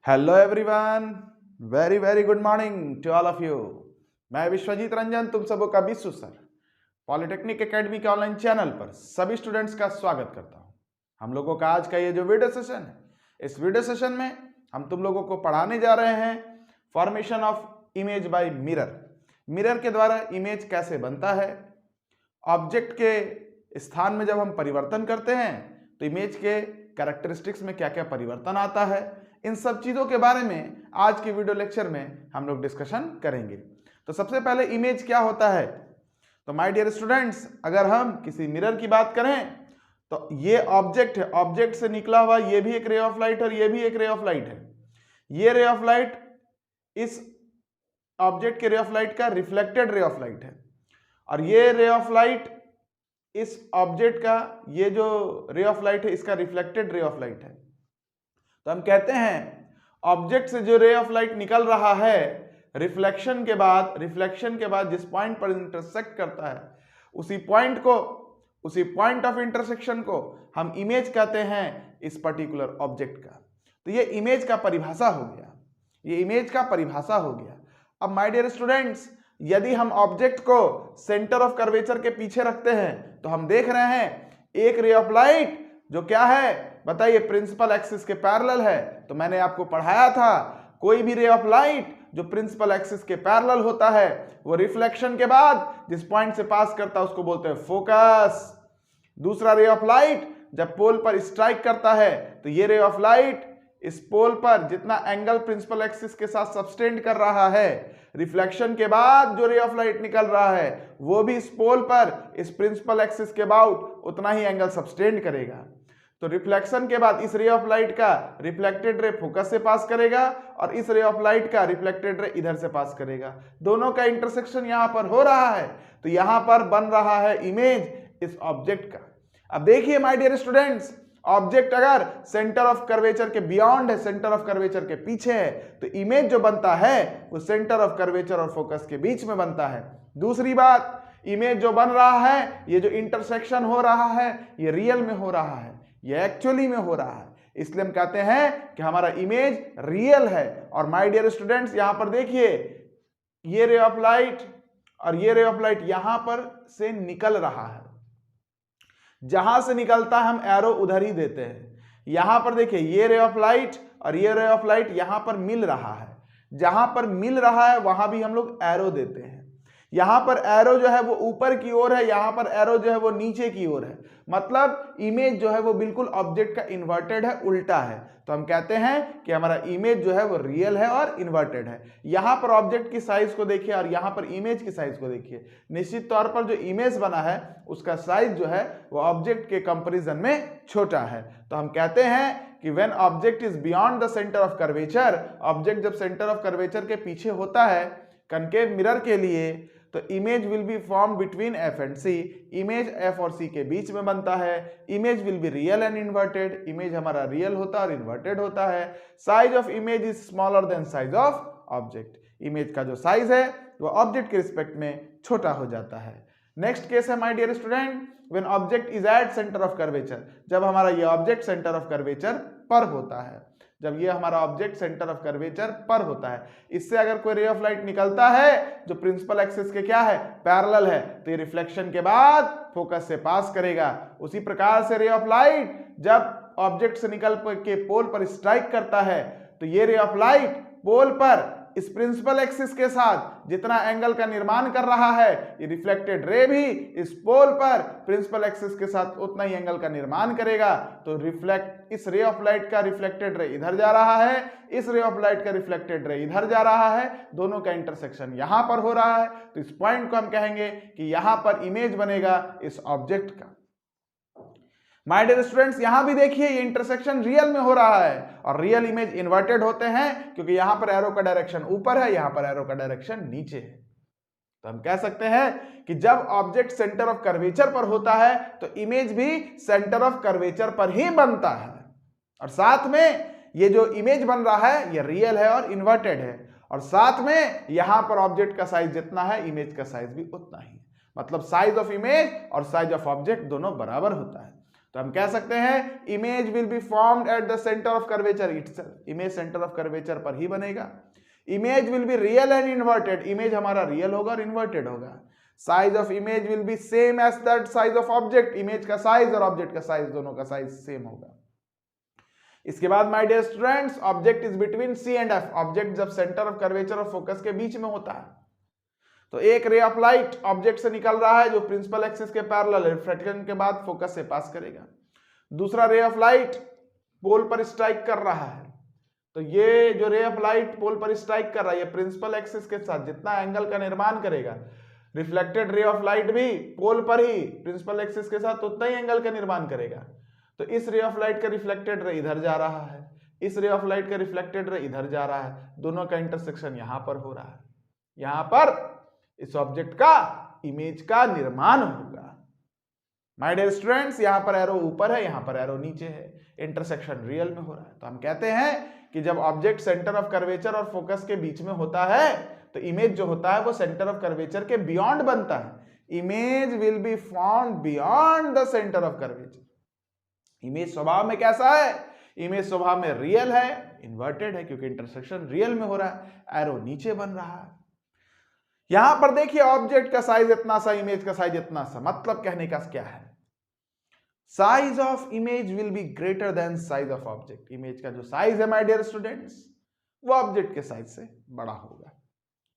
Hello everyone, very very good morning to all of you. मैं विश्वजीत रंजन तुम सबों का विश्व सर पॉलिटेक्निक एकेडमी के ऑनलाइन चैनल पर सभी स्टूडेंट्स का स्वागत करता हूं। हम लोगों का आज का ये जो वीडियो सेशन है, इस वीडियो सेशन में हम तुम लोगों को पढ़ाने जा रहे हैं formation of image by mirror. Mirror के द्वारा इमेज कैसे बनता है, ऑब्जेक्ट के स्थान में जब हम परिवर्तन करते हैं तो इमेज के कैरेक्टरिस्टिक्स में क्या क्या परिवर्तन आता है, इन सब चीज़ों के बारे में आज के वीडियो लेक्चर में हम लोग डिस्कशन करेंगे। तो सबसे पहले इमेज क्या होता है। तो माय डियर स्टूडेंट्स, अगर हम किसी मिरर की बात करें तो ये ऑब्जेक्ट है, ऑब्जेक्ट से निकला हुआ ये भी एक रे ऑफ लाइट और ये भी एक रे ऑफ लाइट है। ये रे ऑफ लाइट इस ऑब्जेक्ट के रे ऑफ लाइट का रिफ्लेक्टेड रे ऑफ लाइट है और ये रे ऑफ लाइट इस ऑब्जेक्ट का, ये जो रे ऑफ लाइट है इसका रिफ्लेक्टेड रे ऑफ लाइट है। तो हम कहते हैं ऑब्जेक्ट से जो रे ऑफ लाइट निकल रहा है रिफ्लेक्शन के बाद जिस पॉइंट पर इंटरसेक्ट करता है उसी पॉइंट ऑफ इंटरसेक्शन को हम इमेज कहते हैं इस पर्टिकुलर ऑब्जेक्ट का। तो ये इमेज का परिभाषा हो गया, अब माय डियर स्टूडेंट्स, यदि हम ऑब्जेक्ट को सेंटर ऑफ कर्वेचर के पीछे रखते हैं तो हम देख रहे हैं एक रे ऑफ लाइट जो क्या है बताइए, प्रिंसिपल एक्सिस के पैरेलल है। तो मैंने आपको पढ़ाया था कोई भी रे ऑफ लाइट जो प्रिंसिपल एक्सिस के पैरेलल होता है वो रिफ्लेक्शन के बाद जिस पॉइंट से पास करता है उसको बोलते हैं फोकस। दूसरा रे ऑफ लाइट जब पोल पर स्ट्राइक करता है तो ये रे ऑफ लाइट इस पोल पर जितना एंगल प्रिंसिपल एक्सिस के साथ सबटेंड कर रहा है, रिफ्लेक्शन के बाद जो रे ऑफ लाइट निकल रहा है वो भी इस पोल पर इस प्रिंसिपल एक्सिस के अबाउट उतना ही एंगल सबटेंड करेगा। तो रिफ्लेक्शन के बाद इस रे ऑफ लाइट का रिफ्लेक्टेड रे फोकस से पास करेगा और इस रे ऑफ लाइट का रिफ्लेक्टेड रे इधर से पास करेगा। दोनों का इंटरसेक्शन यहां पर हो रहा है, तो यहां पर बन रहा है इमेज इस ऑब्जेक्ट का। अब देखिए माय डियर स्टूडेंट्स, ऑब्जेक्ट अगर सेंटर ऑफ कर्वेचर के बियॉन्ड है, सेंटर ऑफ कर्वेचर के पीछे है, तो इमेज जो बनता है वो सेंटर ऑफ कर्वेचर और फोकस के बीच में बनता है। दूसरी बात, इमेज जो बन रहा है, ये जो इंटरसेक्शन हो रहा है ये रियल में हो रहा है, ये एक्चुअली में हो रहा है, इसलिए हम कहते हैं कि हमारा इमेज रियल है। और माय डियर स्टूडेंट्स, यहां पर देखिए ये रे ऑफ लाइट और ये रे ऑफ लाइट यहां पर से निकल रहा है, जहां से निकलता है हम एरो उधर ही देते हैं। यहां पर देखिए ये रे ऑफ लाइट और ये रे ऑफ लाइट यहां पर मिल रहा है, जहां पर मिल रहा है वहां भी हम लोग एरो देते हैं। यहां पर एरो जो है वो ऊपर की ओर है, यहां पर एरो जो है वो नीचे की ओर है, मतलब इमेज जो है वो बिल्कुल ऑब्जेक्ट का इन्वर्टेड है, उल्टा है। तो हम कहते हैं कि हमारा इमेज जो है वो रियल है और इन्वर्टेड है। यहां पर ऑब्जेक्ट की साइज को देखिए और यहां पर इमेज की साइज को देखिए, निश्चित तौर पर जो इमेज बना है उसका साइज जो है वो ऑब्जेक्ट के कंपैरिजन में छोटा है। तो हम कहते हैं कि when object is beyond the centre of curvature, object जब सेंटर ऑफ कर्वेचर के पीछे होता है कनकेव मिरर के लिए, तो image will be form between F and C, image F और सी के बीच में बनता है। Image will be real and inverted, image हमारा रियल होता है और इन्वर्टेड होता है। Size of image is smaller than size of object, image का जो साइज है वो ऑब्जेक्ट के रिस्पेक्ट में छोटा हो जाता है। नेक्स्ट केस है my dear student, when object is at centre of curvature, जब हमारा ये ऑब्जेक्ट सेंटर ऑफ कर्वेचर पर होता है, जब ये हमारा ऑब्जेक्ट सेंटर ऑफ कर्वेचर पर होता है, इससे अगर कोई रे ऑफ लाइट निकलता है जो प्रिंसिपल एक्सिस के क्या है, पैरेलल है, तो ये रिफ्लेक्शन के बाद फोकस से पास करेगा। उसी प्रकार से रे ऑफ लाइट जब ऑब्जेक्ट से निकल के पोल पर स्ट्राइक करता है तो ये रे ऑफ लाइट पोल पर इस प्रिंसिपल एक्सिस के साथ जितना एंगल का निर्माण कर रहा है, ये रिफ्लेक्टेड रे भी इस पोल पर प्रिंसिपल एक्सिस के साथ उतना ही एंगल का निर्माण करेगा। तो इस रे ऑफ लाइट का रिफ्लेक्टेड रे इधर जा रहा है, इस रे ऑफ लाइट का रिफ्लेक्टेड रे इधर जा रहा है, दोनों का इंटरसेक्शन यहां पर हो रहा है। तो इस पॉइंट को हम कहेंगे कि यहां पर इमेज बनेगा इस ऑब्जेक्ट का। माय डियर स्टूडेंट्स, यहां भी देखिए ये इंटरसेक्शन रियल में हो रहा है और रियल इमेज इन्वर्टेड होते हैं क्योंकि यहां पर एरो का डायरेक्शन ऊपर है, यहां पर एरो का डायरेक्शन नीचे है। तो हम कह सकते हैं कि जब ऑब्जेक्ट सेंटर ऑफ कर्वेचर पर होता है तो इमेज भी सेंटर ऑफ कर्वेचर पर ही बनता है, और साथ में ये जो इमेज बन रहा है ये रियल है और इन्वर्टेड है, और साथ में यहां पर ऑब्जेक्ट का साइज जितना है इमेज का साइज भी उतना ही, मतलब साइज ऑफ इमेज और साइज ऑफ ऑब्जेक्ट दोनों बराबर होता है। तो हम कह सकते हैं image will be formed at the centre of curvature itself, image centre of curvature पर ही बनेगा। Image will be real and inverted, image हमारा रियल होगा और इन्वर्टेड होगा। Size of image will be same as that size of object, image का size और object का साइज दोनों का साइज सेम होगा। इसके बाद my dear students, object is between C and F, object जब सेंटर ऑफ कर्वेचर और फोकस के बीच में होता है तो एक रे ऑफ लाइट ऑब्जेक्ट से निकल रहा है जो प्रिंसिपल एक्सिस के पैरेलल रिफ्लेक्शन के बाद फोकस से पास करेगा। दूसरा रे ऑफ लाइट पोल पर स्ट्राइक कर रहा है, तो ये जो रे ऑफ लाइट पोल पर स्ट्राइक कर रहा है ये प्रिंसिपल एक्सिस के साथ जितना एंगल का निर्माण करेगा, रिफ्लेक्टेड रे ऑफ लाइट भी पोल पर ही प्रिंसिपल एक्सिस के साथ उतना ही एंगल का निर्माण करेगा। तो इस रे ऑफ लाइट का रिफ्लेक्टेड रे इधर जा रहा है, इस रे ऑफ लाइट का रिफ्लेक्टेड रे इधर जा रहा है, दोनों का इंटरसेक्शन यहां पर हो रहा है, यहां पर इस ऑब्जेक्ट का इमेज का निर्माण होगा। माय डियर स्टूडेंट्स, यहां पर एरो ऊपर है, यहां पर एरो नीचे है, इंटरसेक्शन रियल में हो रहा है। तो हम कहते हैं कि जब ऑब्जेक्ट सेंटर ऑफ कर्वेचर और फोकस के बीच में होता है तो इमेज जो होता है वो सेंटर ऑफ कर्वेचर के बियॉन्ड बनता है। Image will be found beyond the centre of curvature. Image स्वभाव में कैसा है? इमेज स्वभाव में रियल है, इन्वर्टेड है क्योंकि इंटरसेक्शन रियल में हो रहा है, एरो नीचे बन रहा है। यहां पर देखिए ऑब्जेक्ट का साइज इतना सा, इमेज का साइज इतना सा, मतलब कहने का क्या है? Size of image will be greater than size of object. Image का जो साइज है माय डियर स्टूडेंट्स वो ऑब्जेक्ट के साइज से बड़ा होगा।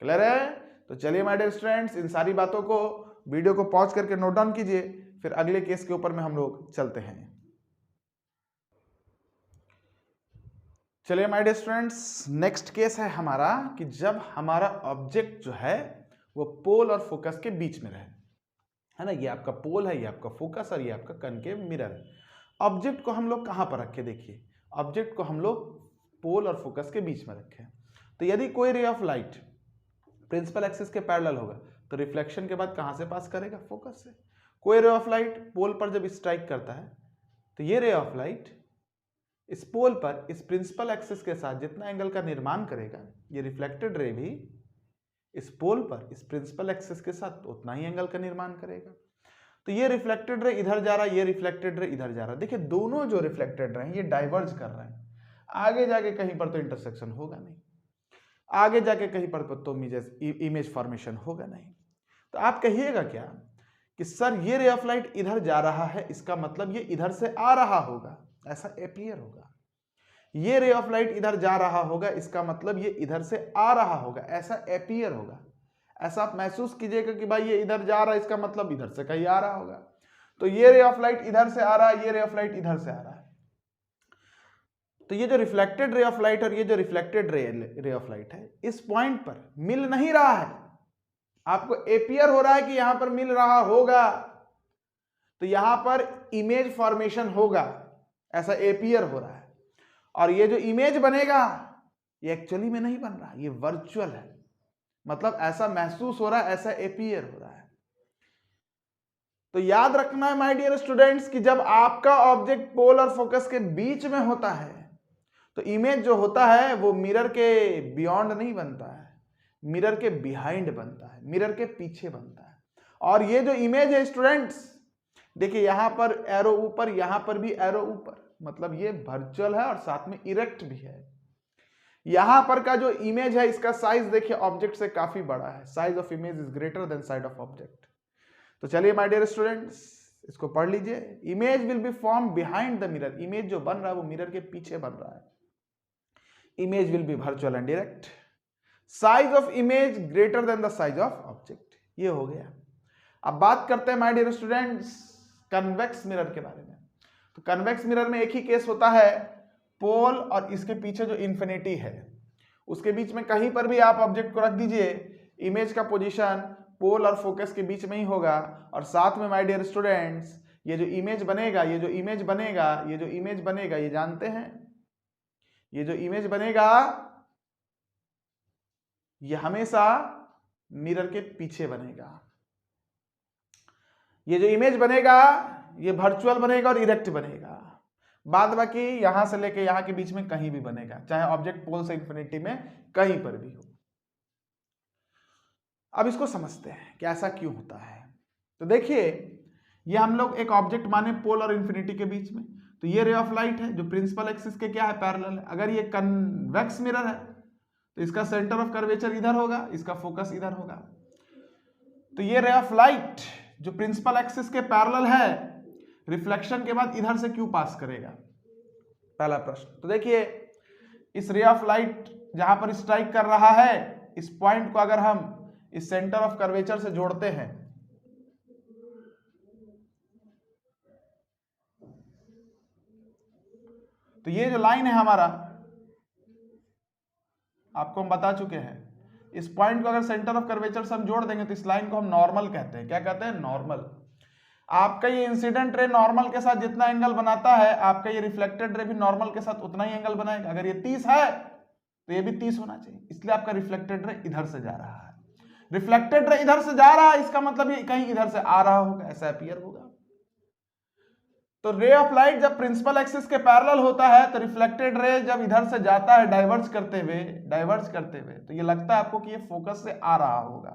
क्लियर है? तो चलिए माय डियर स्टूडेंट्स, इन सारी बातों को वीडियो को पॉज करके नोट डाउन कीजिए, फिर अगले केस के ऊपर में हम लोग चलते हैं। चलिए my dear students, next case है हमारा कि जब हमारा ऑब्जेक्ट जो है वो पोल और फोकस के बीच में रहे, है ना। ये आपका पोल है, ये आपका फोकस और ये आपका कनकेव मिरर है। ऑब्जेक्ट को हम लोग कहां पर रखे? देखिए ऑब्जेक्ट को हम लोग पोल और फोकस के बीच में रखे। तो यदि कोई ray of light principal axis के पैरेलल होगा तो रिफ्लेक्शन के बाद कहां से पास करेगा? फोकस से। कोई रे ऑफ लाइट पोल पर जब स्ट्राइक करता है तो ये रे ऑफ लाइट इस पोल पर इस प्रिंसिपल एक्सिस के साथ जितना एंगल का निर्माण करेगा, ये रिफ्लेक्टेड रे भी इस पोल पर इस प्रिंसिपल एक्सिस के साथ उतना ही एंगल का निर्माण करेगा। तो ये रिफ्लेक्टेड रे इधर जा रहा है, ये रिफ्लेक्टेड रे इधर जा रहा है। देखिए दोनों जो रिफ्लेक्टेड रे हैं ये डाइवर्ज कर रहे हैं, आगे जाके कहीं पर तो इंटरसेक्शन होगा नहीं, आगे जाके कहीं पर तो इमेज फॉर्मेशन होगा नहीं। तो आप कहिएगा क्या कि सर ये रे ऑफ लाइट इधर जा रहा है, इसका मतलब ये इधर से आ रहा होगा, ऐसा अपीयर होगा। ये रे ऑफ लाइट इधर जा रहा होगा, इसका मतलब ये इधर से आ रहा होगा, ऐसा अपीयर होगा। ऐसा आप महसूस कीजिएगा कि भाई ये इधर जा रहा है, इसका मतलब इधर से कहीं आ रहा होगा। तो ये रे ऑफ लाइट इधर से आ रहा है, ये रे ऑफ लाइट इधर से आ रहा है। तो ये जो रिफ्लेक्टेड रे ऑफ लाइट और ये जो रिफ्लेक्टेड रे ऑफ लाइट है इस पॉइंट पर मिल नहीं रहा है, आपको अपीयर हो रहा है कि यहां पर मिल रहा होगा, तो यहां पर इमेज फॉर्मेशन होगा, ऐसा अपीयर हो रहा है। और ये जो इमेज बनेगा ये एक्चुअली में नहीं बन रहा, ये वर्चुअल है, मतलब ऐसा महसूस हो रहा है, ऐसा अपीयर हो रहा है। तो याद रखना है माय डियर स्टूडेंट्स कि जब आपका ऑब्जेक्ट पोल और फोकस के बीच में होता है तो इमेज जो होता है वो मिरर के बियॉन्ड नहीं बनता है, मिरर के बिहाइंड बनता है, मिरर के पीछे बनता है। और ये जो इमेज है स्टूडेंट्स देखिए यहां पर एरो ऊपर, यहां पर भी एरो ऊपर, मतलब ये वर्चुअल है और साथ में इरेक्ट भी है। यहां पर का जो इमेज है इसका साइज देखिए ऑब्जेक्ट से काफी बड़ा है, size of image is greater than size of object. तो चलिए माय डियर स्टूडेंट्स इसको पढ़ लीजिए। Image will be form behind the mirror, image जो बन रहा है वो मिरर के पीछे बन रहा है। Image will be virtual and direct, size of image greater than the size of object. ये हो गया। अब बात करते हैं my dear students convex mirror के बारे में। तो कन्वेक्स मिरर में एक ही केस होता है, पोल और इसके पीछे जो इन्फिनिटी है उसके बीच में कहीं पर भी आप ऑब्जेक्ट को रख दीजिए, इमेज का पोजीशन पोल और फोकस के बीच में ही होगा। और साथ में माय डियर स्टूडेंट्स ये जो इमेज बनेगा, ये जो इमेज बनेगा, ये जो इमेज बनेगा, ये जानते हैं ये जो इमेज बनेगा ये हमेशा मिरर के पीछे बनेगा। ये जो इमेज बनेगा ये वर्चुअल बनेगा और इरेक्ट बनेगा, बाद बाकी यहां से लेके यहां के बीच में कहीं भी बनेगा, चाहे ऑब्जेक्ट पोल से इंफिनिटी में कहीं पर भी हो। अब इसको समझते हैं कि ऐसा क्यों होता है। तो देखिए ये हम लोग एक ऑब्जेक्ट माने पोल और इन्फिनिटी के बीच में, तो ये रे ऑफ लाइट है जो प्रिंसिपल एक्सिस के क्या है, पैरेलल है। अगर ये कन्वेक्स मिरर है तो इसका सेंटर ऑफ कर्वेचर इधर होगा, इसका फोकस इधर होगा। तो ये रे ऑफ लाइट जो प्रिंसिपल एक्सिस के पैरेलल है, रिफ्लेक्शन के बाद इधर से क्यों पास करेगा, पहला प्रश्न। तो देखिए इस रे ऑफ लाइट जहां पर स्ट्राइक कर रहा है, इस पॉइंट को अगर हम इस सेंटर ऑफ कर्वेचर से जोड़ते हैं, तो ये जो लाइन है हमारा, आपको हम बता चुके हैं, इस पॉइंट को अगर सेंटर ऑफ कर्वेचर से हम जोड़ देंगे तो इस लाइन को हम नॉर्मल कहते हैं। क्या कहते हैं, नॉर्मल। आपका ये इंसिडेंट रे नॉर्मल के साथ जितना एंगल बनाता है, आपका ये रिफ्लेक्टेड रे भी नॉर्मल के साथ उतना ही एंगल बनाएगा। अगर ये 30 है तो ये भी 30 होना चाहिए, इसलिए आपका रिफ्लेक्टेड रे इधर से जा रहा है। रिफ्लेक्टेड रे इधर से जा रहा है, इसका मतलब ये कहीं इधर से आ रहा होगा, ऐसा अपीयर होगा। तो रे ऑफ लाइट जब प्रिंसिपल एक्सिस के पैरेलल होता है, तो रिफ्लेक्टेड रे जब इधर से जाता है डाइवर्ज करते हुए, तो ये लगता है आपको कि ये फोकस से आ रहा होगा।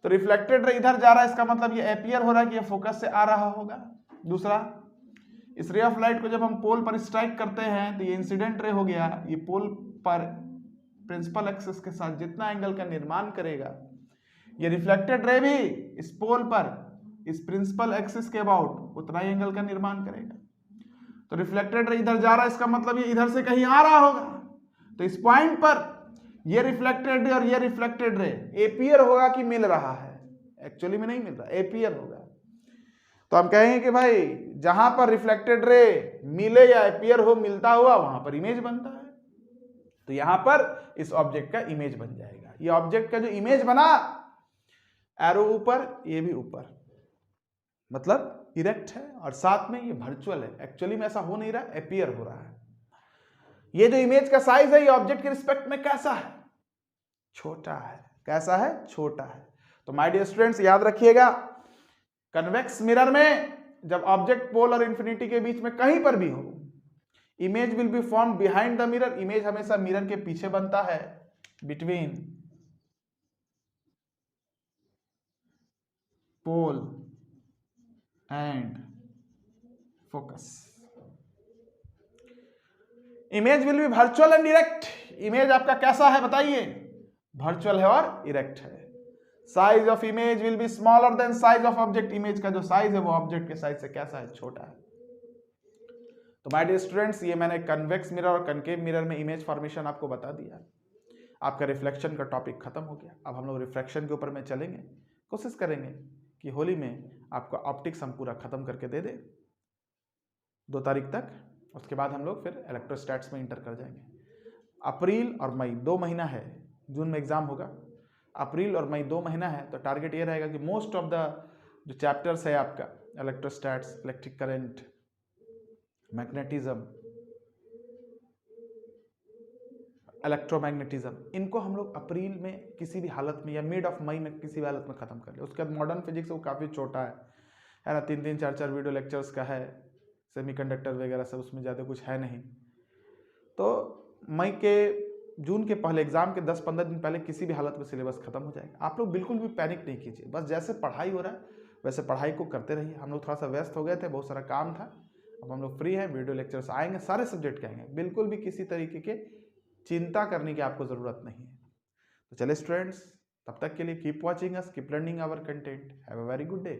तो रिफ्लेक्टेड रे इधर जा रहा है, इसका मतलब ये अपीयर हो रहा है कि ये फोकस से आ रहा होगा। दूसरा, इस रे ऑफ लाइट को जब हम पोल पर स्ट्राइक करते हैं तो ये इंसिडेंट रे हो गया, ये पोल पर प्रिंसिपल एक्सिस के साथ जितना एंगल का निर्माण करेगा, ये रिफ्लेक्टेड रे भी इस पोल पर इस प्रिंसिपल एक्सिस के अबाउट उतना ही एंगल का निर्माण करेगा। तो रिफ्लेक्टेड रे इधर जा रहा है, इसका मतलब ये इधर से कहीं आ रहा होगा। तो इस पॉइंट पर ये रिफ्लेक्टेड रे और ये रिफ्लेक्टेड रे एपीयर होगा कि मिल रहा है, एक्चुअली में नहीं मिल रहा, एपीयर होगा। तो हम कहेंगे कि भाई जहां पर रिफ्लेक्टेड रे मिले या एपीयर हो, मिलता हुआ, वहां पर इमेज बनता है। तो यहां पर इस ऑब्जेक्ट का इमेज बन जाएगा। ये ऑब्जेक्ट का जो इमेज बना, एरो ऊपर, ये भी ऊपर, मतलब इरेक्ट है, और साथ में ये वर्चुअल है, एक्चुअली में ऐसा हो नहीं रहा, अपीयर हो रहा है। ये जो इमेज का साइज है, ये ऑब्जेक्ट के रिस्पेक्ट में कैसा है, छोटा है। कैसा है, छोटा है। तो माय डियर स्टूडेंट्स याद रखिएगा, कन्वेक्स मिरर में जब ऑब्जेक्ट पोल और इंफिनिटी के बीच में कहीं पर भी हो, image will be form behind the mirror. Image हमेशा मिरर के पीछे बनता है, between pole and focus. Image will be virtual and erect. Image आपका कैसा है बताइए, वर्चुअल है और इरेक्ट है। Size of image will be smaller than size of object. Image का जो साइज है वो ऑब्जेक्ट के साइज से कैसा है, छोटा है। तो माय डियर स्टूडेंट्स, ये मैंने कन्वेक्स मिरर और कनकेव मिरर में इमेज फॉर्मेशन आपको बता दिया। आपका रिफ्लेक्शन का टॉपिक खत्म हो गया। अब हम लोग रिफ्रैक्शन के ऊपर में चलेंगे। कोशिश करेंगे कि होली में आपको ऑप्टिक्स हम पूरा खत्म करके दे दे 2 तारीख तक। उसके बाद हम लोग फिर इलेक्ट्रोस्टैट्स में इंटर कर जाएंगे। अप्रैल और मई 2 महीना है, जून में एग्जाम होगा। अप्रैल और मई 2 महीना है, तो टारगेट ये रहेगा कि मोस्ट ऑफ द जो चैप्टर्स है आपका इलेक्ट्रोस्टैट्स, इलेक्ट्रिक करंट, मैग्नेटिज्म, इलेक्ट्रोमैग्नेटिज्म, इनको हम लोग अप्रैल में किसी भी हालत में या मिड ऑफ मई में किसी भी हालत में खत्म कर ले। उसके बाद मॉडर्न फिजिक्स वो काफ़ी छोटा है ना, 3-3, 4-4 वीडियो लेक्चर्स का है। सेमीकंडक्टर वगैरह सब उसमें ज़्यादा कुछ है नहीं। तो जून के पहले एग्जाम के 10-15 दिन पहले किसी भी हालत में सिलेबस खत्म हो जाएगा। आप लोग बिल्कुल भी पैनिक नहीं कीजिए, बस जैसे पढ़ाई हो रहा है वैसे पढ़ाई को करते रहिए। हम लोग थोड़ा सा व्यस्त हो गए थे, बहुत सारा काम था। अब हम लोग फ्री हैं, वीडियो लेक्चर्स आएंगे, सारे सब्जेक्ट के आएंगे। बिल्कुल भी किसी तरीके के चिंता करने की आपको ज़रूरत नहीं है। तो चलिए स्टूडेंट्स, तब तक के लिए keep watching us, keep learning our content. Have a very good day.